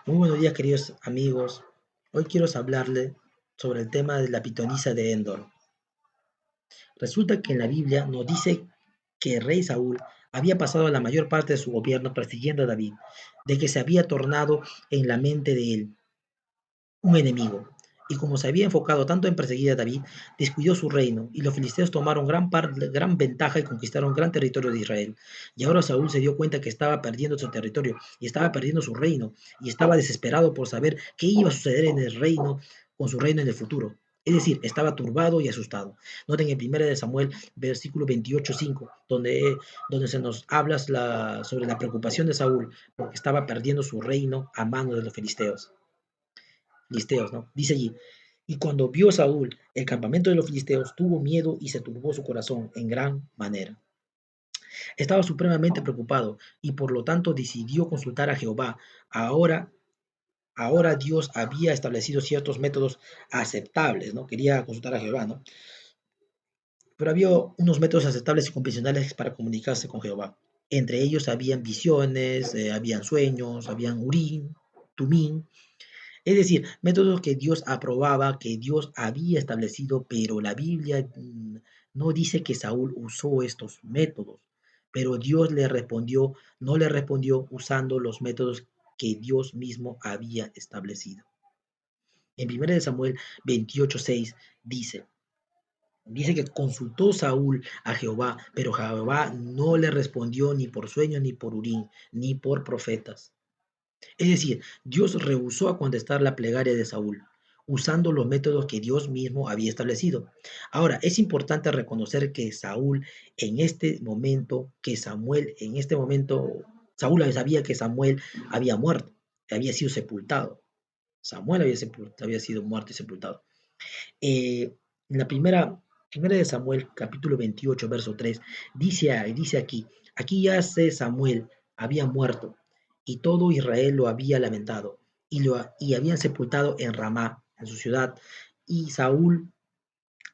Muy buenos días, queridos amigos. Hoy quiero hablarle sobre el tema de la pitonisa de Endor. Resulta que en la Biblia nos dice que el rey Saúl había pasado la mayor parte de su gobierno persiguiendo a David, de que se había tornado en la mente de él un enemigo. Y como se había enfocado tanto en perseguir a David, descuidó su reino, y los filisteos tomaron gran ventaja y conquistaron gran territorio de Israel. Y ahora Saúl se dio cuenta que estaba perdiendo su territorio, y estaba perdiendo su reino, y estaba desesperado por saber qué iba a suceder en el reino, con su reino en el futuro. Es decir, estaba turbado y asustado. Noten en 1 de Samuel, versículo 28:5, donde se nos habla sobre la preocupación de Saúl, porque estaba perdiendo su reino a manos de los filisteos. Filisteos, ¿no? Dice allí, y cuando vio Saúl el campamento de los filisteos, tuvo miedo y se turbó su corazón en gran manera. Estaba supremamente preocupado y por lo tanto decidió consultar a Jehová. Ahora, ahora Dios había establecido ciertos métodos aceptables, ¿no? Quería consultar a Jehová, ¿no? Pero había unos métodos aceptables y convencionales para comunicarse con Jehová. Entre ellos habían visiones, habían sueños, habían urín, tumín. Es decir, métodos que Dios aprobaba, que Dios había establecido, pero la Biblia no dice que Saúl usó estos métodos, pero Dios le respondió, no le respondió usando los métodos que Dios mismo había establecido. En 1 Samuel 28:6 dice que consultó Saúl a Jehová, pero Jehová no le respondió ni por sueños, ni por urín, ni por profetas. Es decir, Dios rehusó a contestar la plegaria de Saúl, usando los métodos que Dios mismo había establecido. Ahora, es importante reconocer que Saúl en este momento, que Samuel en este momento, Saúl sabía que Samuel había muerto, había sido sepultado. Samuel había sido muerto y sepultado. En la primera de Samuel, capítulo 28, verso 3, dice aquí yace Samuel, había muerto, y todo Israel lo había lamentado, y habían sepultado en Ramá, en su ciudad, y Saúl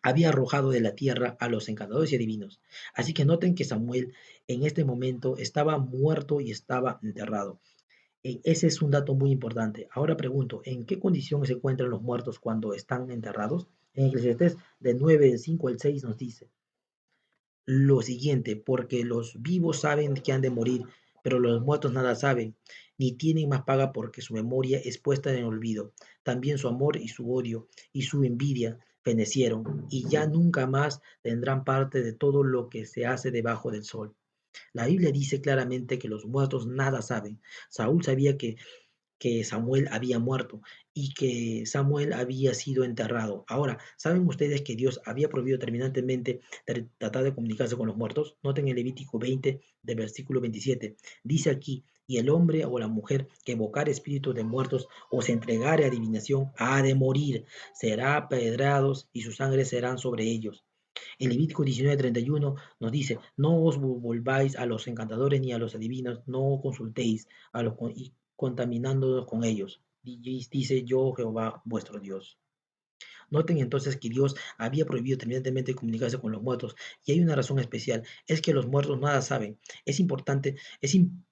había arrojado de la tierra a los encantadores y adivinos. Así que noten que Samuel en este momento estaba muerto y estaba enterrado. Ese es un dato muy importante. Ahora pregunto, ¿en qué condición se encuentran los muertos cuando están enterrados? En Eclesiastés de 9, del 5 al 6 nos dice lo siguiente, porque los vivos saben que han de morir, pero los muertos nada saben, ni tienen más paga porque su memoria es puesta en el olvido. También su amor y su odio y su envidia fenecieron, y ya nunca más tendrán parte de todo lo que se hace debajo del sol. La Biblia dice claramente que los muertos nada saben. Saúl sabía que Samuel había muerto y que Samuel había sido enterrado. Ahora, ¿saben ustedes que Dios había prohibido terminantemente tratar de comunicarse con los muertos? Noten en Levítico 20, del versículo 27. Dice aquí, y el hombre o la mujer que evocar espíritus de muertos o se entregare a adivinación ha de morir, será apedrados y su sangre serán sobre ellos. En Levítico 19:31 nos dice, no os volváis a los encantadores ni a los adivinos, no consultéis a los y contaminándonos con ellos. Dice yo Jehová vuestro Dios. Noten entonces que Dios había prohibido terminantemente comunicarse con los muertos y hay una razón especial, es que los muertos nada saben. Es importante,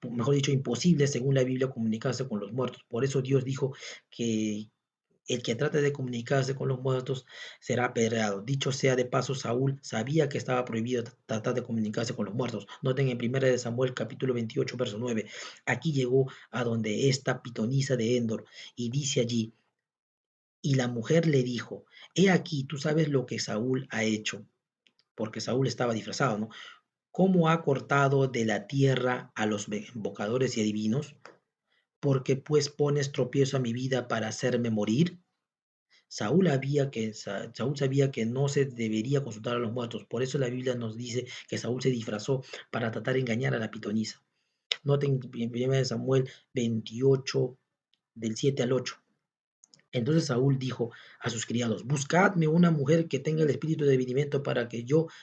mejor dicho, imposible según la Biblia comunicarse con los muertos. Por eso Dios dijo que el que trate de comunicarse con los muertos será apedreado. Dicho sea de paso, Saúl sabía que estaba prohibido tratar de comunicarse con los muertos. Noten en 1 de Samuel capítulo 28, verso 9. Aquí llegó a donde esta pitonisa de Endor y dice allí, y la mujer le dijo, he aquí, tú sabes lo que Saúl ha hecho, porque Saúl estaba disfrazado, ¿no? ¿Cómo ha cortado de la tierra a los invocadores y adivinos? Porque pues pones tropiezo a mi vida para hacerme morir. Saúl sabía que no se debería consultar a los muertos, por eso la Biblia nos dice que Saúl se disfrazó para tratar de engañar a la pitonisa. Noten en 1 Samuel 28, del 7 al 8. Entonces Saúl dijo a sus criados, buscadme una mujer que tenga el espíritu de adivinamiento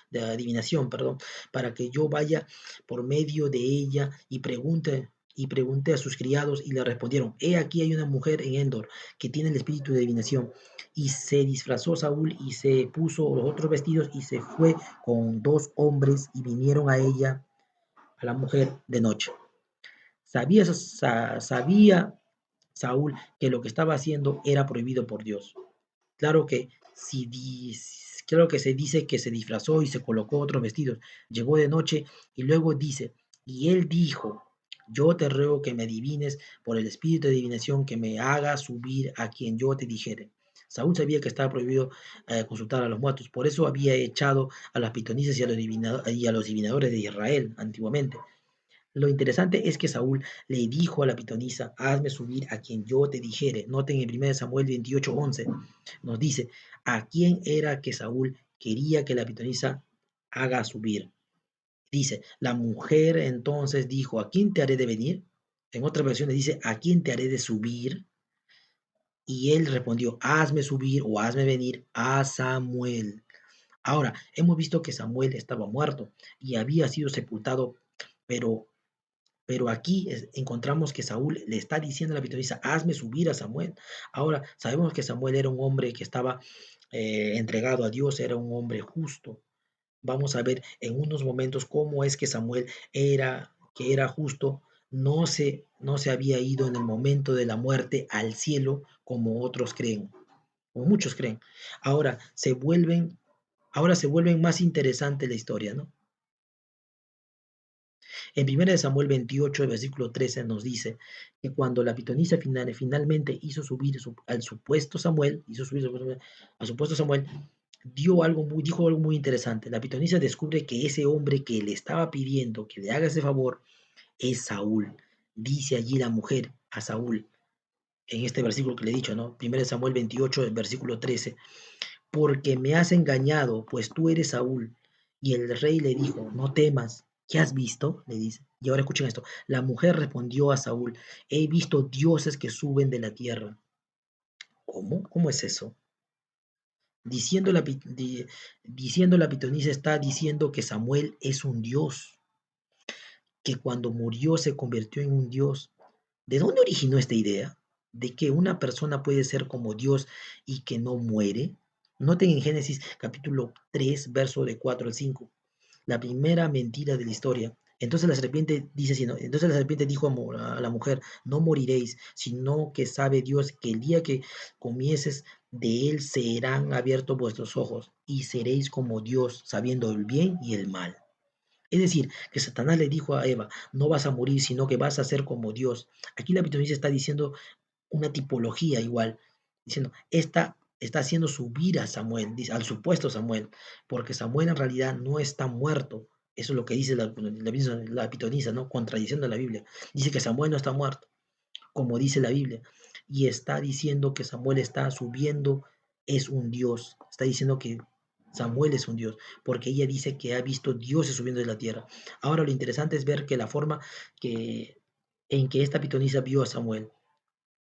de adivinación, perdón, para que yo vaya por medio de ella y pregunté a sus criados y le respondieron, he aquí hay una mujer en Endor que tiene el espíritu de adivinación. Y se disfrazó Saúl y se puso los otros vestidos y se fue con dos hombres y vinieron a ella, a la mujer, de noche. Sabía, sabía Saúl que lo que estaba haciendo era prohibido por Dios. Claro que, claro que se dice que se disfrazó y se colocó otros vestidos, llegó de noche y luego dice, y él dijo, yo te ruego que me adivines por el espíritu de adivinación que me haga subir a quien yo te dijere. Saúl sabía que estaba prohibido consultar a los muertos, por eso había echado a las pitonizas y a los adivinadores de Israel antiguamente. Lo interesante es que Saúl le dijo a la pitonisa, hazme subir a quien yo te dijere. Noten en 1 Samuel 28:11, nos dice, ¿a quién era que Saúl quería que la pitonisa haga subir? Dice, la mujer entonces dijo, ¿a quién te haré de venir? En otra versión dice, ¿a quién te haré de subir? Y él respondió, hazme subir o hazme venir a Samuel. Ahora, hemos visto que Samuel estaba muerto y había sido sepultado, pero aquí encontramos que Saúl le está diciendo a la pitonisa, hazme subir a Samuel. Ahora, sabemos que Samuel era un hombre que estaba entregado a Dios, era un hombre justo. Vamos a ver en unos momentos cómo es que Samuel que era justo, no se había ido en el momento de la muerte al cielo como otros creen, o muchos creen. Ahora ahora se vuelven más interesante la historia, ¿no? En 1 Samuel 28, el versículo 13 nos dice que cuando la pitonisa finalmente hizo subir al supuesto Samuel, al supuesto Samuel, dijo algo muy interesante. La pitonisa descubre que ese hombre que le estaba pidiendo que le haga ese favor es Saúl. Dice allí la mujer a Saúl, en este versículo que le he dicho, ¿no? 1 Samuel 28, el versículo 13, porque me has engañado, pues tú eres Saúl. Y el rey le dijo, no temas, ¿qué has visto? Le dice. Y ahora escuchen esto. La mujer respondió a Saúl, he visto dioses que suben de la tierra. ¿Cómo? ¿Cómo es eso? Diciendo diciendo la pitonisa está diciendo que Samuel es un dios, que cuando murió se convirtió en un dios. ¿De dónde originó esta idea? ¿De que una persona puede ser como Dios y que no muere? Noten en Génesis capítulo 3, verso de 4 al 5, la primera mentira de la historia. Entonces la serpiente dice, entonces la serpiente dijo a la mujer, no moriréis, sino que sabe Dios que el día que comieses de él serán abiertos vuestros ojos y seréis como Dios, sabiendo el bien y el mal. Es decir, que Satanás le dijo a Eva, no vas a morir, sino que vas a ser como Dios. Aquí la pitonisa está diciendo una tipología igual, diciendo, esta está haciendo subir a Samuel, al supuesto Samuel, porque Samuel en realidad no está muerto. Eso es lo que dice la pitonisa, ¿no? Contradiciendo la Biblia. Dice que Samuel no está muerto, como dice la Biblia. Y está diciendo que Samuel está subiendo, es un Dios. Está diciendo que Samuel es un Dios, porque ella dice que ha visto dioses subiendo de la tierra. Ahora lo interesante es ver que la forma que, en que esta pitonisa vio a Samuel,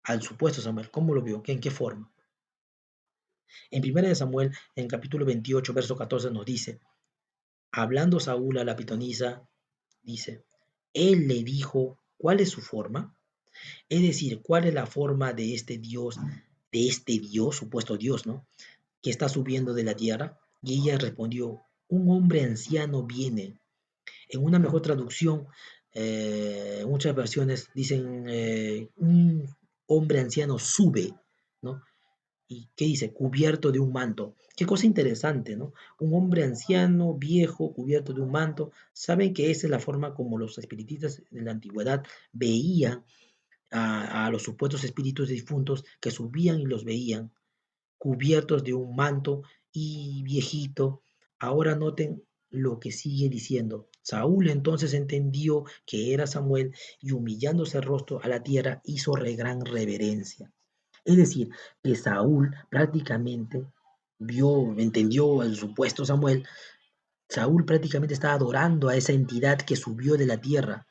al supuesto Samuel, ¿cómo lo vio? ¿En qué forma? En 1 Samuel, en capítulo 28, verso 14, nos dice, hablando Saúl a la pitonisa, dice, él le dijo, ¿cuál es su forma? Es decir, ¿cuál es la forma de este Dios, supuesto Dios, ¿no? Que está subiendo de la tierra. Y ella respondió, un hombre anciano viene. En una mejor traducción, muchas versiones dicen, un hombre anciano sube, ¿no? ¿Y qué dice? Cubierto de un manto. Qué cosa interesante, ¿no? Un hombre anciano, viejo, cubierto de un manto. Saben que esa es la forma como los espiritistas de la antigüedad veían a los supuestos espíritus difuntos que subían y los veían cubiertos de un manto y viejito. Ahora noten lo que sigue diciendo. Saúl entonces entendió que era Samuel y humillándose el rostro a la tierra hizo gran reverencia. Es decir, que Saúl prácticamente entendió al supuesto Samuel. Saúl prácticamente está adorando a esa entidad que subió de la tierra,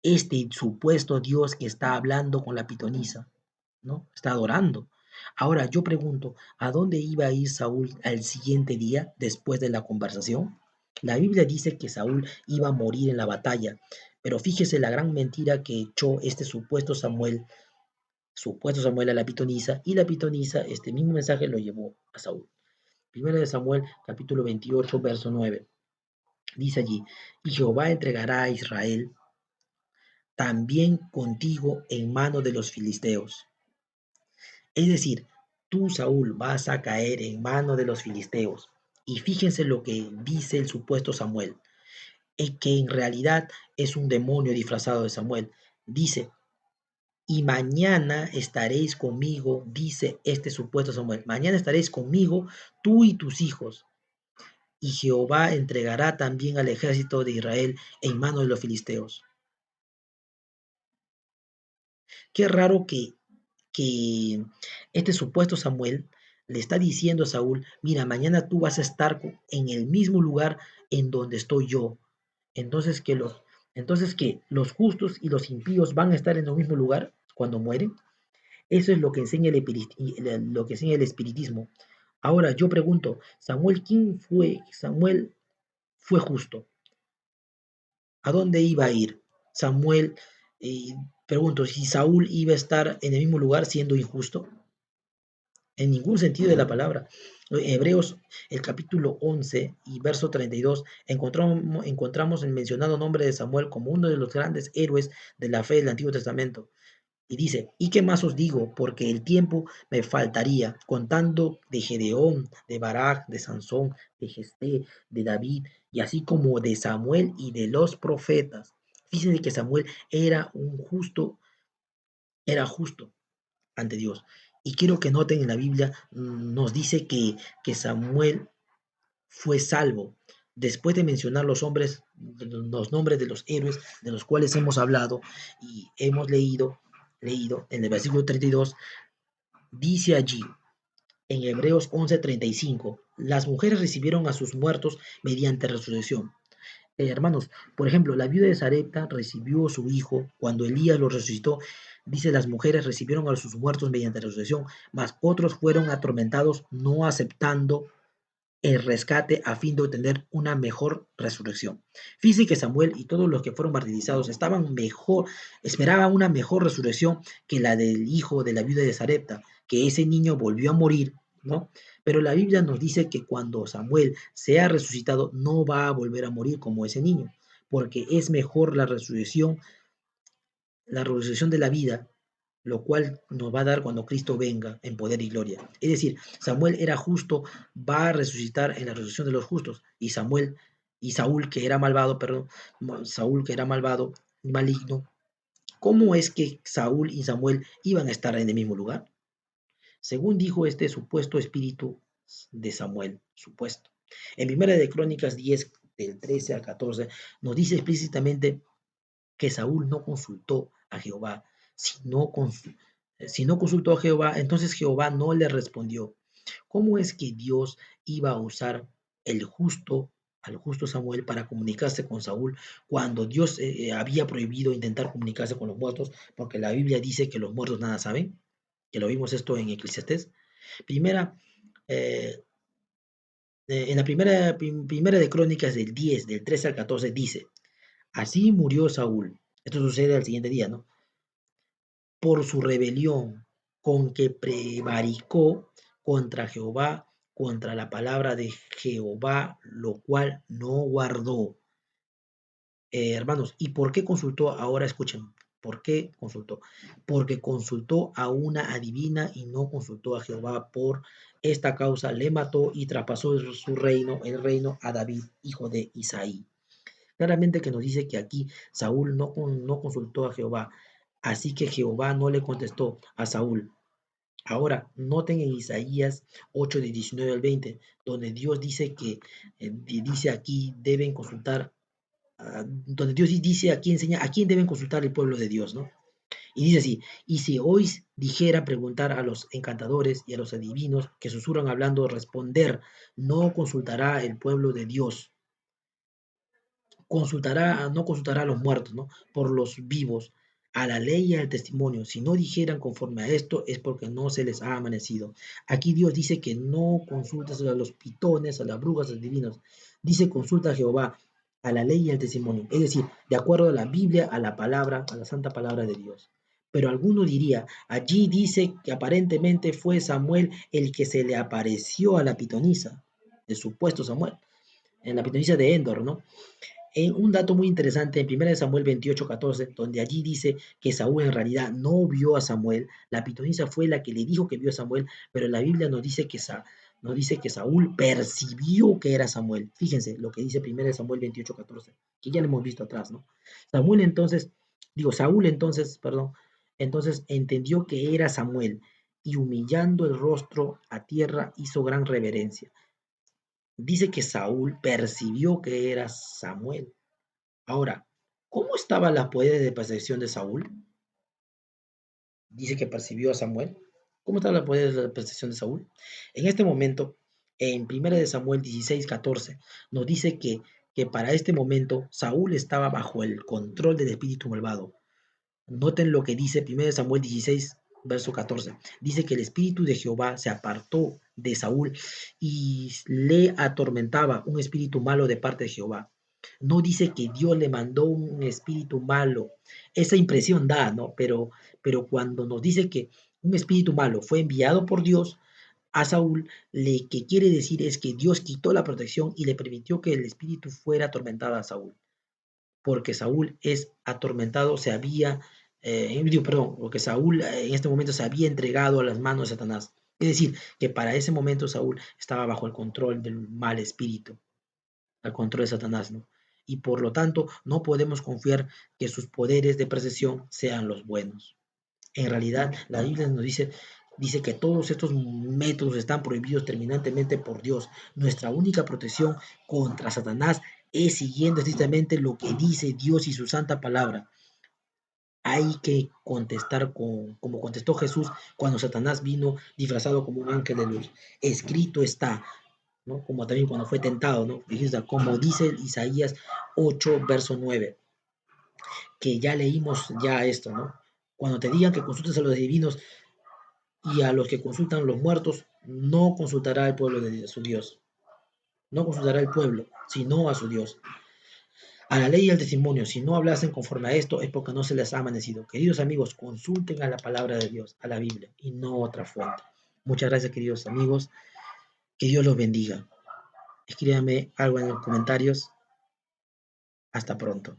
este supuesto Dios que está hablando con la pitonisa, ¿no? Está adorando. Ahora yo pregunto, ¿a dónde iba a ir Saúl al siguiente día después de la conversación? La Biblia dice que Saúl iba a morir en la batalla, pero fíjese la gran mentira que echó este supuesto Samuel a la pitonisa, y la pitonisa este mismo mensaje lo llevó a Saúl. Primero de Samuel, capítulo 28, verso 9. Dice allí, y Jehová entregará a Israel también contigo en mano de los filisteos. Es decir, tú, Saúl, vas a caer en mano de los filisteos. Y fíjense lo que dice el supuesto Samuel, es que en realidad es un demonio disfrazado de Samuel. Dice, y mañana estaréis conmigo, dice este supuesto Samuel, mañana estaréis conmigo, tú y tus hijos, y Jehová entregará también al ejército de Israel en manos de los filisteos. Qué raro que este supuesto Samuel le está diciendo a Saúl, mira, mañana tú vas a estar en el mismo lugar en donde estoy yo. Entonces que los, entonces que los justos y los impíos van a estar en el mismo lugar cuando mueren. Eso es lo que enseña lo que enseña el espiritismo. Ahora yo pregunto, Samuel, ¿quién fue? Samuel fue justo. ¿A dónde iba a ir? Samuel, pregunto, si Saúl iba a estar en el mismo lugar siendo injusto. En ningún sentido de la palabra. Hebreos, el capítulo 11 y verso 32, encontramos el mencionado nombre de Samuel como uno de los grandes héroes de la fe del Antiguo Testamento. Y dice, ¿y qué más os digo? Porque el tiempo me faltaría, contando de Gedeón, de Barak, de Sansón, de Gesté, de David, y así como de Samuel y de los profetas. Fíjense que Samuel era justo ante Dios. Y quiero que noten en la Biblia, nos dice que Samuel fue salvo. Después de mencionar los nombres de los héroes de los cuales hemos hablado y hemos leído en el versículo 32, dice allí, en Hebreos 11:35, las mujeres recibieron a sus muertos mediante resurrección. Hermanos, por ejemplo, la viuda de Sarepta recibió a su hijo cuando Elías lo resucitó. Dice, las mujeres recibieron a sus muertos mediante resurrección, mas otros fueron atormentados no aceptando el rescate a fin de obtener una mejor resurrección. Fíjense que Samuel y todos los que fueron martirizados esperaban una mejor resurrección que la del hijo de la viuda de Sarepta, que ese niño volvió a morir, ¿no? Pero la Biblia nos dice que cuando Samuel sea resucitado no va a volver a morir como ese niño, porque es mejor la resurrección de la vida, lo cual nos va a dar cuando Cristo venga en poder y gloria. Es decir, Samuel era justo, va a resucitar en la resurrección de los justos, y Saúl, que era malvado, perdón, Saúl, que era malvado, maligno, ¿cómo es que Saúl y Samuel iban a estar en el mismo lugar? Según dijo este supuesto espíritu de Samuel, supuesto. En Primera de Crónicas 10, del 13 al 14, nos dice explícitamente que Saúl no consultó a Jehová. Si no, si no consultó a Jehová, entonces Jehová no le respondió. ¿Cómo es que Dios iba a usar el justo, al justo Samuel para comunicarse con Saúl cuando Dios había prohibido intentar comunicarse con los muertos? Porque la Biblia dice que los muertos nada saben, que lo vimos esto en Eclesiastés. Primera, eh, en la primera de Crónicas del 10, del 13 al 14 dice, así murió Saúl. Esto sucede al siguiente día, ¿no? Por su rebelión, con que prevaricó contra Jehová, contra la palabra de Jehová, lo cual no guardó. Hermanos, ¿y por qué consultó? Ahora escuchen, ¿por qué consultó? Porque consultó a una adivina y no consultó a Jehová. Por esta causa le mató y traspasó su reino, el reino a David, hijo de Isaí. Claramente que nos dice que aquí Saúl no consultó a Jehová, así que Jehová no le contestó a Saúl. Ahora, noten en Isaías 8 de 19 al 20, donde Dios dice que, dice aquí, deben consultar, donde Dios dice aquí, enseña a quién deben consultar el pueblo de Dios, ¿no? Y dice así, y si hoy dijera preguntar a los encantadores y a los adivinos que susurran hablando, responder, no consultará el pueblo de Dios, no consultará a los muertos, ¿no? Por los vivos, a la ley y al testimonio. Si no dijeran conforme a esto, es porque no se les ha amanecido. Aquí Dios dice que no consultes a los pitones, a las brujas, a los divinos. Dice consulta a Jehová, a la ley y al testimonio. Es decir, de acuerdo a la Biblia, a la palabra, a la santa palabra de Dios. Pero alguno diría, allí dice que aparentemente fue Samuel el que se le apareció a la pitonisa, el supuesto Samuel, en la pitonisa de Endor, ¿no? Un dato muy interesante en 1 Samuel 28:14, donde allí dice que Saúl en realidad no vio a Samuel, la pitonisa fue la que le dijo que vio a Samuel, pero la Biblia nos dice que Saúl percibió que era Samuel. Fíjense lo que dice 1 Samuel 28:14, que ya lo hemos visto atrás, ¿no? Saúl entonces, perdón, entonces entendió que era Samuel y humillando el rostro a tierra hizo gran reverencia. Dice que Saúl percibió que era Samuel. Ahora, ¿cómo estaban las poderes de percepción de Saúl? Dice que percibió a Samuel. ¿Cómo estaban las poderes de percepción de Saúl? En este momento, en 1 Samuel 16:14, nos dice que para este momento Saúl estaba bajo el control del espíritu malvado. Noten lo que dice 1 Samuel 16, verso 14. Dice que el espíritu de Jehová se apartó de Saúl y le atormentaba un espíritu malo de parte de Jehová. No dice que Dios le mandó un espíritu malo. Esa impresión da, ¿no? Pero cuando nos dice que un espíritu malo fue enviado por Dios a Saúl, lo que quiere decir es que Dios quitó la protección y le permitió que el espíritu fuera atormentado a Saúl, porque Saúl es atormentado, porque Saúl en este momento se había entregado a las manos de Satanás. Es decir, que para ese momento Saúl estaba bajo el control del mal espíritu, al control de Satanás, ¿no? Y por lo tanto, no podemos confiar que sus poderes de percepción sean los buenos. En realidad, la Biblia nos dice que todos estos métodos están prohibidos terminantemente por Dios. Nuestra única protección contra Satanás es siguiendo estrictamente lo que dice Dios y su santa palabra. Hay que contestar como contestó Jesús cuando Satanás vino disfrazado como un ángel de luz. Escrito está, ¿no? Como también cuando fue tentado, ¿no? Como dice Isaías 8, verso 9, que ya leímos ya esto, ¿no? Cuando te digan que consultes a los divinos y a los que consultan los muertos, no consultará al pueblo de su Dios. No consultará al pueblo, sino a su Dios. A la ley y al testimonio, si no hablasen conforme a esto, es porque no se les ha amanecido. Queridos amigos, consulten a la palabra de Dios, a la Biblia, y no otra fuente. Muchas gracias, queridos amigos. Que Dios los bendiga. Escríbanme algo en los comentarios. Hasta pronto.